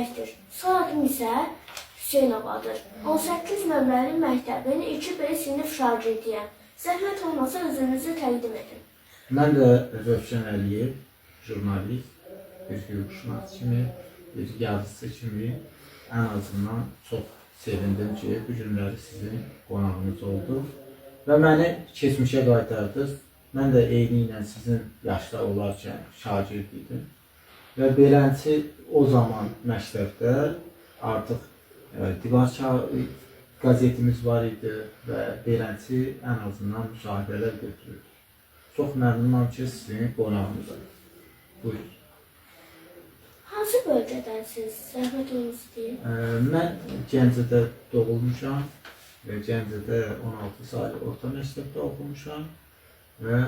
Mələkdir. Soyadım isə Hüseynovadır. 18 nömrəli məktəbin 2B sinif şagirdiyəm. Zəhmət olmasa özünüzü təqdim edin. Mən də Rövşən Əliyev, jurnalist, bir hüquqşünas kimi, bir yazıcı kimi ən azından çox sevindim ki, bu günləri sizin qonağınız oldu və məni keçmişə qaytardınız. Mən də eyni ilə sizin yaşda olarkən şagird idim və beləncə o zaman məktəbdə artıq divar qazetimiz var idi və beləncə ən azından müsahibələr götürürdük. Çox məmnunam ki, sizin qonağınızam. Buyurun. Hansı bölgədənsiniz? Zəhmət olmasa deyin. Mən Gəncədə doğulmuşam və Gəncədə 16 saylı orta məktəbdə oxumuşam və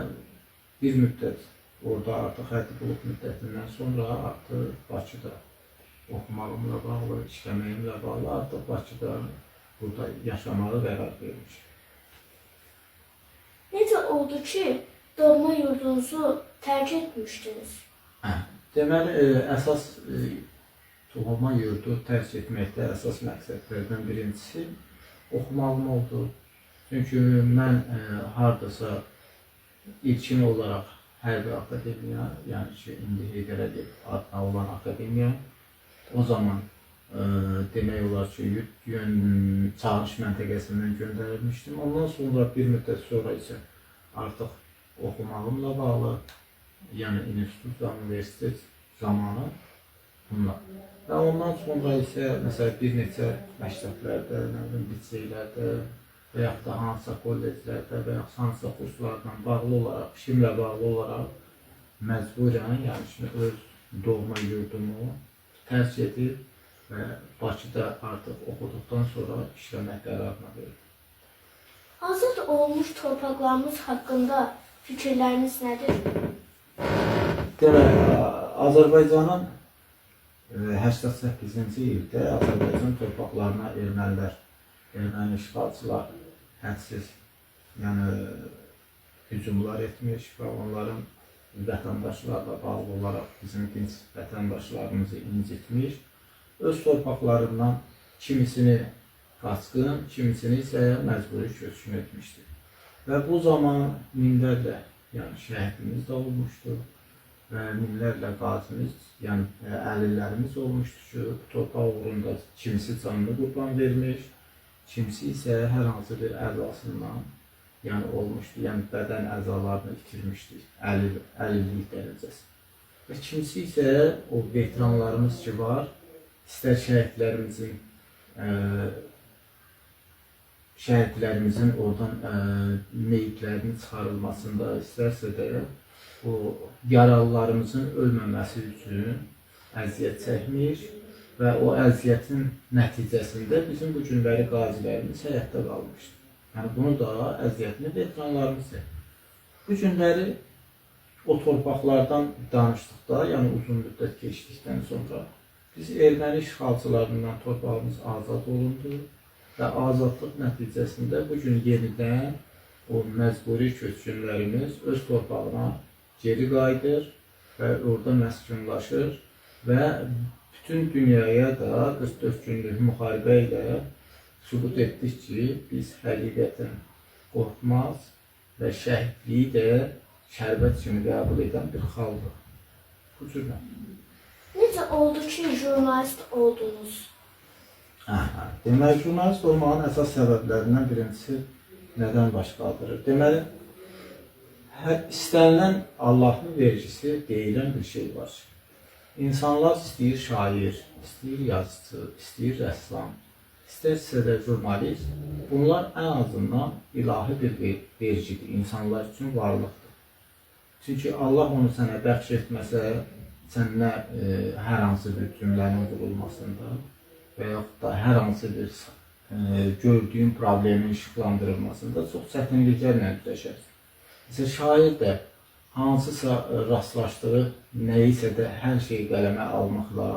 bir müddət orada artıq həddi bulub müddətindən sonra artıq Bakıda oxumağımla bağlı, işləməyimlə bağlı artıq Bakıda burada yaşamağı qərar vermişim. Necə oldu ki, doğma yurdunuzu tərk etmişdiniz? Deməli, əsas doğma yurdu tərk etməkdə əsas məqsədlərdən birincisi oxumağım oldu. Çünki mən hardasa ilkin olaraq hərbi akademiya, yəni ki, indi Heydər Əliyev adına olan akademiya, o zaman demək olar ki, çağırış məntəqəsindən göndərilmişdim. Ondan sonra bir müddət sonra isə artıq oxumağımla bağlı, yəni institut və universitet zamanı bunlar. Və ondan sonra isə məsələn bir neçə məktəblərdə, liseylərdə və yaxud da hansısa kolleclərdə və yaxud hansısa kurslarla bağlı olaraq, işimlə bağlı olaraq məcburən, yəni şimdi öz doğma yurdumu tərk edib və Bakıda artıq oxuduqdan sonra işləmək qərarına verdim. Azad olmuş torpaqlarımız haqqında fikirləriniz nədir? Demək, Azərbaycanın 88-ci ildə Azərbaycan torpaqlarına erməni işğalçılar hədsiz hücumlar etmiş və onların vətəndaşlarla bağlı olaraq bizim dinc vətəndaşlarımızı incitmiş, öz torpaqlarından kimisini qaçqın, kimisini isə məcburi köçkün etmişdir. Və bu zaman minlərlə şəhidimiz də olmuşdur və minlərlə qazimiz, əlillərimiz olmuşdur ki, bu torpaq uğrunda kimisi canını qurban vermiş, kimisi isə hər hansı bir əzasından olmuşdur, bədən əzalarını itirmişdir, əlillik dərəcəsi. Və kimisi isə o veteranlarımız ki var, istər şəhidlərimizin oradan meyitlərinin çıxarılmasında, istərsə də o yaralılarımızın ölməməsi üçün əziyyət çəkmiş və o əziyyətin nəticəsində bizim bu günləri qazilərimiz həyatda qalmışdır. Yəni bunu da əziyyətini veteranlarımız çəkir. Bu günləri o torpaqlardan danışdıqda, yəni uzun müddət keçdikdən sonra biz erməni işğalçılarından torpağımız azad olundu və azadlıq nəticəsində bugün yenidən o məcburi köçkünlərimiz öz torpağına geri qayıdır və orada məskunlaşır və bütün dünyaya da 44 günlük müharibə ilə sübut etdik ki, biz həqiqətən qorxmaz və şəhidliyi də şərbət kimi qəbul edən bir xalqdır. Bu cürlə. Necə oldu ki, jurnalist oldunuz? Deməli, jurnalist olmağın əsas səbəblərindən birincisi nədən baş qaldırır? Deməli, istənilən Allahın vergisi deyilən bir şey var. İnsanlar istəyir şair, istəyir yazıcı, istəyir rəssam, istərsə də jurnalist. Bunlar ən azından ilahi bir vergidir, insanlar üçün varlıqdır. Çünki Allah onu sənə bəxş etməsə, sənə hər hansı bir cümlənin qurulmasında və yaxud da hər hansı bir gördüyün problemin işıqlandırılmasında çox çətinliklərlə üzləşərsən. Mesela şair də hansısa rastlaşdığı nəyisə də hər şeyi qələmə almaqla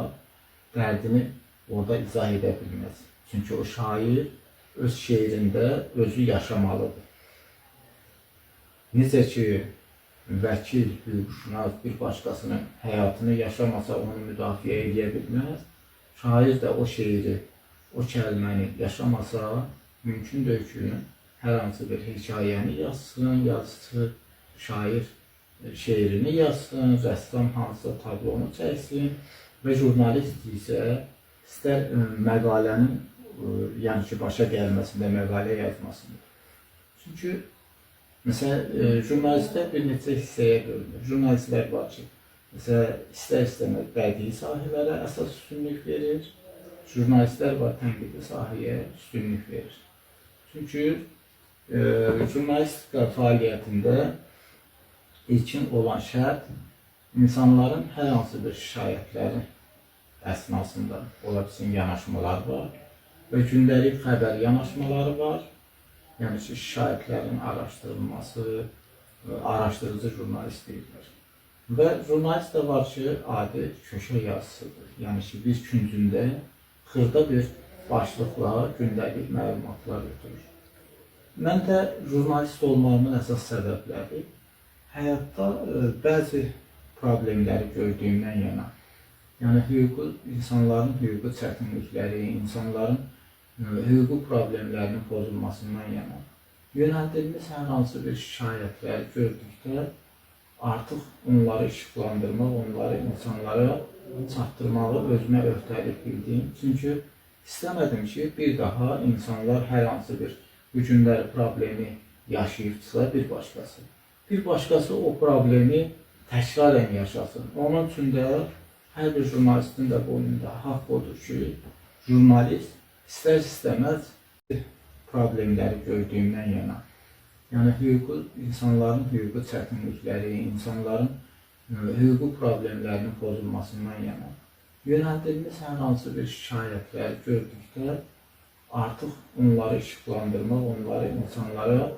dərdini orada izah edə bilməz. Çünki o şair öz şeirində özü yaşamalıdır. Necə ki, vəkil, hüquqşünas bir başqasının həyatını yaşamasa onu müdafiə edə bilməz. şair də o şeiri, o kəlməni yaşamasa, mümkün deyil ki, hər hansı bir hekayəni yazsın, yazıcı, şair şeirini yazsın, rəssam hansısa tablonu çəksin və jurnalist isə istər məqalənin yəni ki, başa gəlməsində, məqalə yazmasında. Çünki, məsələn, jurnalistlər bir neçə hissəyə bölünür. Jurnalistlər var ki, məsələn, istər-istəməz bədii sahələrə əsas üstünlük verir. Jurnalistlər var, tənqidi sahəyə üstünlük verir. Çünki jurnalistika fəaliyyətində ilkin olan şərt insanların hər hansı bir şikayətləri əsnasında ola bilsin yanaşmalar var və gündəlik xəbər yanaşmaları var. Yəni ki, şikayətlərin araşdırılması, araşdırıcı jurnalist deyilir. Və jurnalist də var ki, adi köşə yazısıdır. Yəni ki, bir küncündə xırda bir başlıqla gündəlik məlumatlar götürür. Mən də jurnalist olmağımın əsas səbəbləri həyatda bəzi problemləri gördüyümdən yana, yəni insanların hüquqi çətinlikləri, insanların hüquqi problemlərinin pozulmasından yana yönəldilmiş hər hansı bir şikayətləri gördükdə artıq onları işıqlandırmaq, onları insanlara çatdırmağı özümə öhdəlik bildiyim. Çünki istəmədim ki, bir daha insanlar hər hansı bir bu günləri problemi yaşayıbsa bir başqası. Bir başqası o problemi təkrarən yaşasın. Onun üçün də hər bir jurnalistin də boynunda haqq odur ki, jurnalist istər-istəməz problemləri gördüyümdən yana, yəni insanların hüquqi çətinlikləri, insanların hüquqi problemlərinin pozulmasından yana yönəldilmiş hər hansı bir şikayətləri gördükdə artıq onları işıqlandırmaq, onları insanlara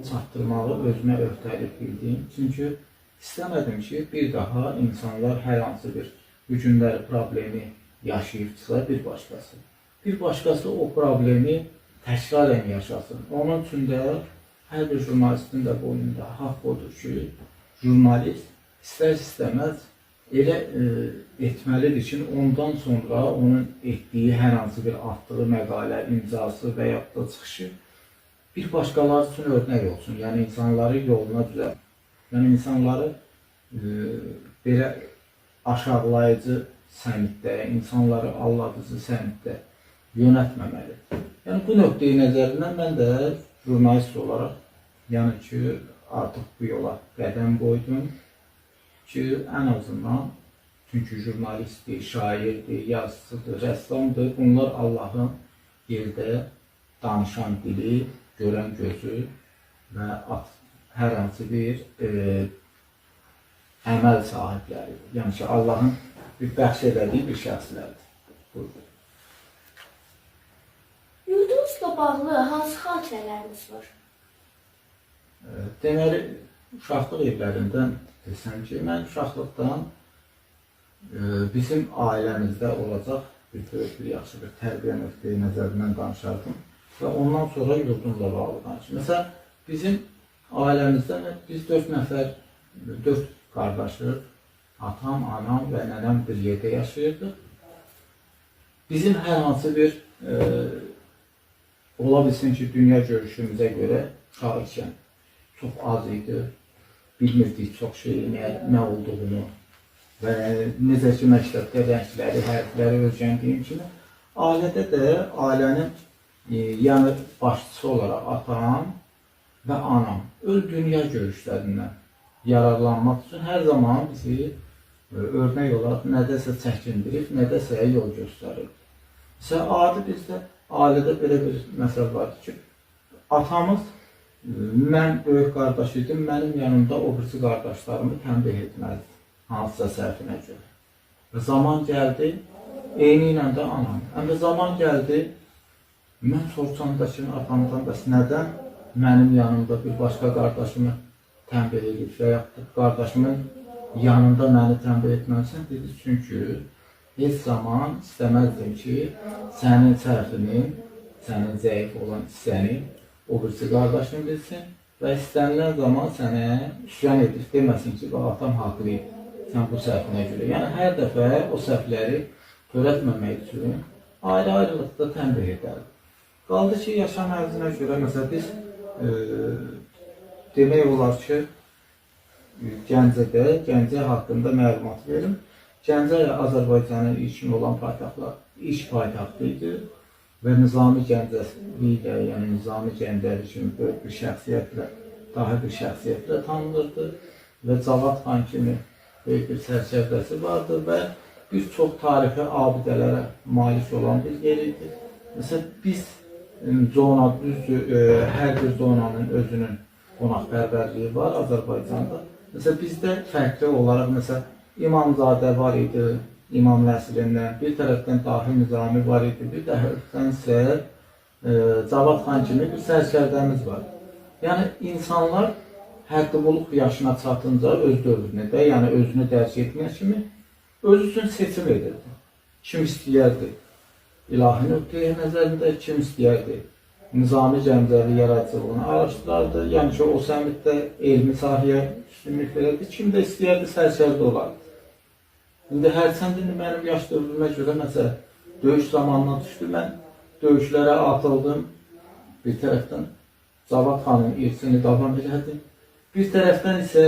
çatdırmağı özümə öhdəlik bildiyim. Çünki istəmədim ki, bir daha insanlar hər hansı bir bu günləri problemi yaşayıbsa bir başqası. Bir başqası o problemi təkrarən yaşasın. Onun üçün də hər bir jurnalistin də boynunda haqq odur ki, jurnalist istər-istəməz elə etməlidir ki, ondan sonra onun etdiyi hər hansı bir atdığı məqalə, imzası və yaxud da çıxışı bir başqaları üçün örnək olsun. Yəni, insanları yoluna düzəlsin. Yəni, insanları belə aşağılayıcı səmtdə, insanları alladıcı səmtdə yönətməməli. Yəni, bu nöqteyi nəzərindən mən də jurnalist olaraq, yəni ki, artıq bu yola qədəm qoydum ki, ən azından, çünki jurnalistdir, şairdir, yazıcıdır, rəssamdır, bunlar Allahın yerdə danışan dili, görən gözü və hər hansı bir əməl sahibləridir. Yəni ki, Allahın bir bəxş elədiyi bir şəxslərdir. Buyurun. Yurdunuzla bağlı hansı xatirələriniz var? Deməli, uşaqlıq illərindən desəm ki, mən uşaqlıqdan bizim ailəmizdə olacaq bir yaxşı bir tərbiyə nöqteyi nəzərindən danışardım və ondan sonra yurdumla bağlı danışım. Məsələn, bizim ailəmizdə biz 4 qardaşıq, atam, anam və nənəm bir yerdə yaşayırdıq. Bizim hər hansı bir ola bilsin ki, dünya görüşümüzə görə uşaq ikən çox az idi, bilmirdik çox şeyi, nə olduğunu və necə ki, məktəbdə rəngləri, hərfləri öyrəndiyim kimi, ailədə də ailənin yəni başçısı olaraq atam və anam öz dünya görüşlərindən yararlanmaq üçün hər zaman bizi örnək olaraq nədəsə çəkindirib, nədəsə yol göstərir. Məsələn, adi bizdə ailədə belə bir məsələ var ki, atamız, mən böyük qardaş idim, mənim yanımda o birisi qardaşlarımı tənbih etməlidir, hansısa səhvinə görə. Və zaman gəldi, eyni ilə də anam. Həm də zaman gəldi, mən soruşanda ki, atamdan bəs nədən mənim yanımda bir başqa qardaşımı tənbih edib və yaxud qardaşımın yanında məni tənbih etməlisən, dedi, çünki heç zaman istəməzdim ki, sənin səhvinin, sənin zəif olan hissəni o birisi qardaşını bilsin və istənilən zaman sənə üsyan edib deməsin ki, atam haqlıydı, sən bu səhvinə görə. Yəni, hər dəfə o səhvləri törətməmək üçün ayrı-ayrılıqda tənbih edərdi. Qaldı ki, yaşam ərzinə görə, məsələn, biz demək olar ki, Gəncə haqqında məlumat verim. Gəncə Azərbaycanın ilkin olan ilk paytaxtı idi və Nizami Gəncəvi ilə, yəni Nizami Gəncəvi kimi böyük bir şəxsiyyətlə, daha bir şəxsiyyətlə tanınırdı və Cavad xan kimi böyük bir sərkərdəsi vardı və bir çox tarixi abidələrə malik olan bir yer idi. Məsələn, biz zona, düzdür, hər bir zonanın özünün qonaqpərvərliyi var Azərbaycanda. Məsələn, bizdə fərqli olaraq, məsələn, İmamzadə var idi, İmam nəslindən, bir tərəfdən Dahi Nizami var idi, bir tərəfdən isə Cavad xan kimi bir sərkərdəmiz var. Yəni, insanlar həqqıqlıq yaşına çatınca öz dövrünü yəni özünü dərk etmək kimi öz üçün seçim edirdi. Kim istəyərdi? İlahi nöqteyi nəzərində kim istəyərdi? Nizami Gəncəvi yaradıcılığını araşdırardı. Yəni ki, o səmtdə elmi sahəyə üstünlük verirdi. Kim də istəyərdi, sərkərdə olardı. İndi hərçənd mənim yaş dövrümə görə, məsələn, döyüş zamanına düşdü, mən döyüşlərə atıldım. Bir tərəfdən Cavad xanın irsini davam elədim. Bir tərəfdən isə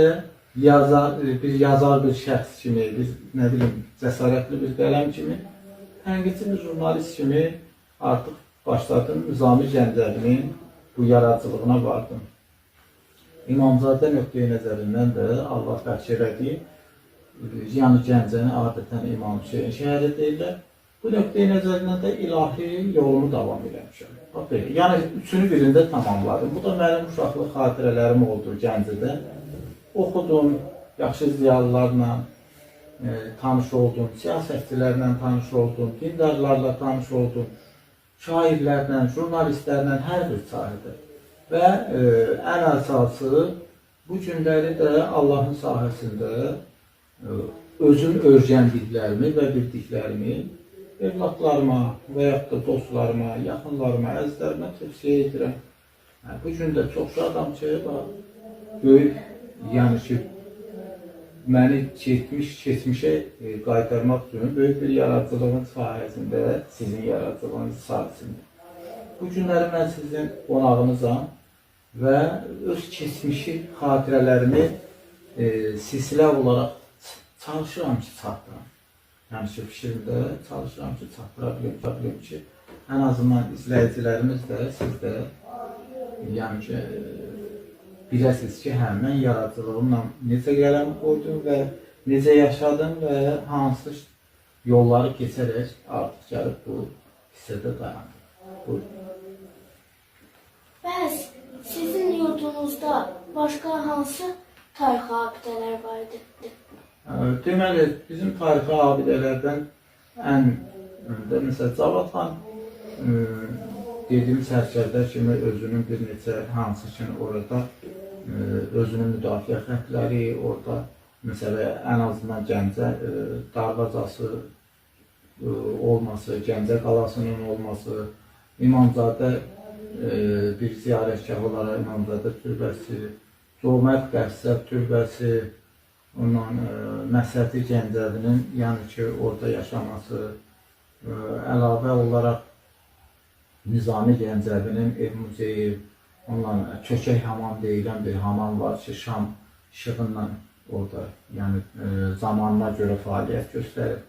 bir şəxs kimi, cəsarətli bir qələm kimi, tənqidçi bir jurnalist kimi artıq başladım. Nizami Gəncəvinin bu yaradıcılığına vardım. İmamzadə nöqteyi nəzərindən də Allah bəxş elədi. Yəni Gəncəni adətən İmam Hüseyin şəhəri deyirlər. Bu nöqteyi nəzərindən də ilahi yolumu davam eləmişəm. Yəni üçünü birində tamamladım. Bu da mənim uşaqlıq xatirələrim oldu Gəncədə. Oxudum, yaxşı ziyalılarla tanış oldum, siyasətçilərlə tanış oldum, dindarlarla tanış oldum, şairlərlə, jurnalistlərlə hər bir sahədə. Və ən əsası bu günləri də Allahın sahəsində özüm öyrəndiklərimi və bildiklərimi evlatlarıma və yaxud da dostlarıma, yaxınlarıma, əzizlərimə tövsiyə edirəm. Bu gün də çox şadam ki, böyük, yəni ki, məni keçmişə qaytarmaq üçün böyük bir yaradıcılığın sahəsində, sizin yaradıcılığınız sahəsində. Bu günləri mən sizin qonağınızam və öz keçmişi xatirələrimi silsilə olaraq çalışıram ki, çatdıram. Yəni ki, fikrimdə çalışıram ki, çatdıra bilim ki, ən azından izləyicilərimiz də, siz də, yəni ki, biləsiniz ki, mən yaradıcılığımla necə qələm qoydum və necə yaşadım və hansı yolları keçərək artıq gəlib bu hissədə dayandım. Buyurun. Bəs sizin yurdunuzda başqa hansı tarixi abidələr var idi? Deməli, bizim tarixi abidələrdən ən öndə, məsələn, Cavad xan dediyim sərkərdə kimi özünün bir neçə hansı ki, orada özünün müdafiə xətləri, orada məsələn, ən azından Gəncə darvazası olması, Gəncə qalasının olması, İmamzadə bir ziyarətgah olaraq İmamzadə türbəsi, Cömərd Qəssəb türbəsi, ondan Məsədi Gəncəvinin, yəni ki, orada yaşaması, əlavə olaraq Nizami Gəncəvinin ev muzeyi, ondan Çökək hamam deyilən bir hamam var ki, Şam işığından orada, yəni zamanına görə fəaliyyət göstərir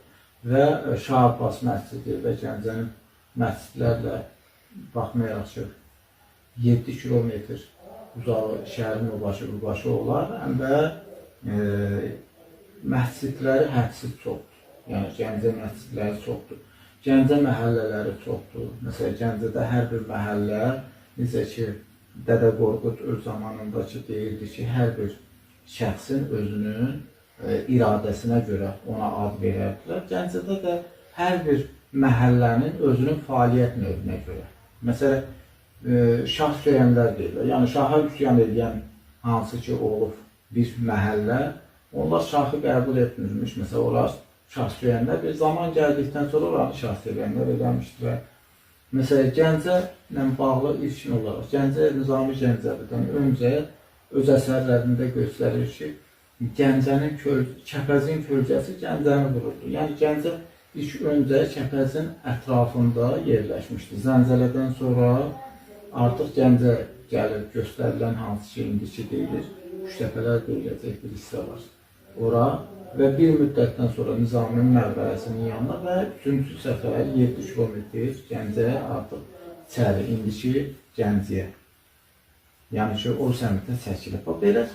və Şah Abbas məscidi və Gəncənin məscidlərlə baxmayaraq ki, 7 kilometr uzağı şəhərin o başı olar, həm də məscidləri hədsiz çoxdur. Yəni Gəncə məscidləri çoxdur. Gəncə məhəllələri çoxdur. Məsələn, Gəncədə hər bir məhəllə, necə ki, Dədə Qorqud öz zamanındakı deyirdi ki, hər bir şəxsin özünün iradəsinə görə ona ad verərdilər. Gəncədə də hər bir məhəllənin özünün fəaliyyət növünə görə. Məsələn, şah söyənlər deyirlər. Yəni, şaha üsyan edən hansı ki, olub bir məhəllə, onlar şahı qəbul etmirmiş. Məsələn, onlar şah söyənlər bir zaman gəldikdən sonra oranı şah söyənlər eləmişdilər. Məsələn, Gəncə ilə bağlı ilkin olaraq, Gəncə Nizami Gəncəvidən öncə öz əsərlərində göstərir ki, Gəncənin Kəpəzin kölgəsi Gəncəni vururdu. Yəni, Gəncə ilk öncə Kəpəzin ətrafında yerləşmişdi. Zəlzələdən sonra artıq Gəncə gəlib göstərilən hansı ki, indiki deyilir, Küştəpələr deyiləcək bir hissə var. Ora və bir müddətdən sonra Nizaminin məqbərəsinin yanına və 3-cü səfər 7 kilometr Gəncəyə artıq içəri, indiki Gəncəyə. Yəni ki, o səmtə çəkilib. Belə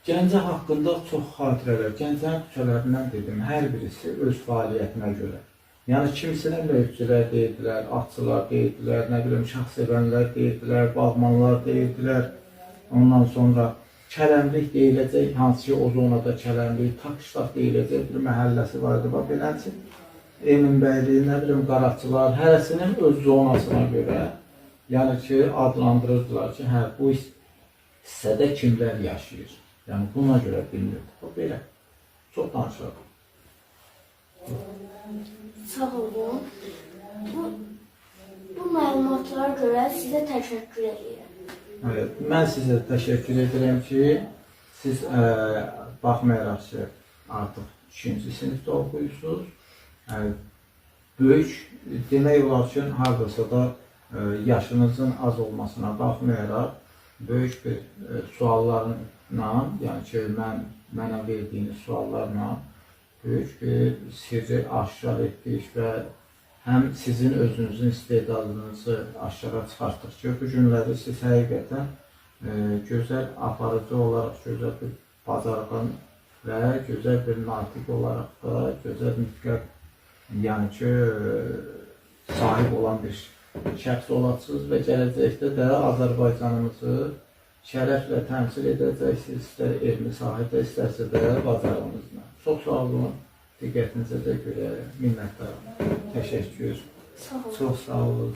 Gəncə haqqında çox xatirələr, Gəncənin küçələrindən dedim, hər birisi öz fəaliyyətinə görə. Yəni kimisinə mövcülər deyirdilər, atçılar deyirdilər, nə bilim, şahsevənlər deyirdilər, bağmanlar deyirdilər. Ondan sonra Kələmlik deyiləcək, hansı ki o zonada Kələmlik, Takışlaq deyiləcək bir məhəlləsi vardı. Beləncə, Eminbəyli, nə bilim, Qaraçılar, hərəsinin öz zonasına görə, yəni ki, adlandırırdılar ki, hə, bu hissədə kimlər yaşayır. Yəni, buna görə bilmirdik. Belə, çox danışırıq. Sağ olun. Bu məlumatlara görə sizə təşəkkür edirəm. Evet, mən sizə təşəkkür edirəm ki, siz baxmayaraq ki, artıq 2-ci sinifdə oxuyursunuz. Böyük, demək olar ki, hardasa da yaşınızın az olmasına baxmayaraq, böyük bir suallarla, yəni ki, mənə verdiyiniz suallarla böyük bir sirri aşkar etdik və həm sizin özünüzün istedadınızı aşkara çıxartdıq ki, bu günləri siz həqiqətən gözəl aparıcı olaraq, gözəl bir bacarıqan və gözəl bir natiq olaraq da gözəl nitqə, yəni ki, sahib olan bir şəxs olasınız və gələcəkdə də Azərbaycanımızı şərəflə təmsil edəcəksiniz, istər elmi sahədə, istərsə də bacarığınızla. Çox sağ olun, diqqətinizə də görə minnətdaram. Təşəkkür. Sağ olun. Çox sağ olun.